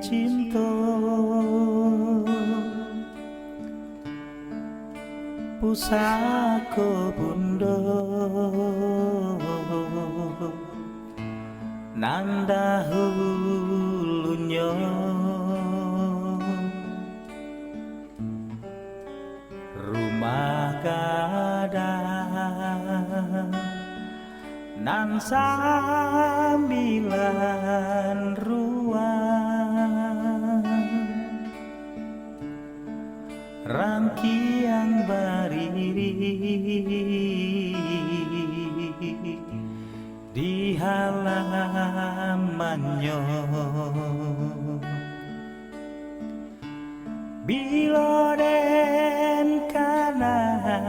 cinta pusaka bunda nanda hulunya rumah gadang nan sambilan ruang rangkiang bariri di halamannya bila den kanan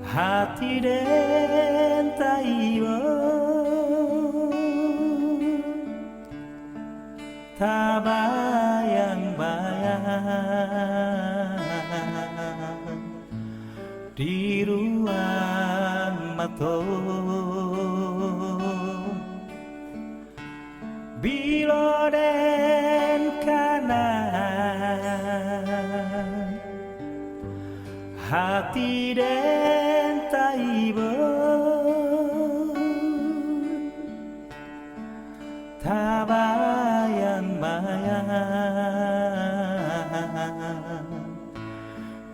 hati den taiwa tabayang-bayang di ruang mata bila den kanan hati den taiba tabayang-bayang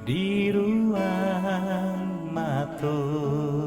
di ruang mata.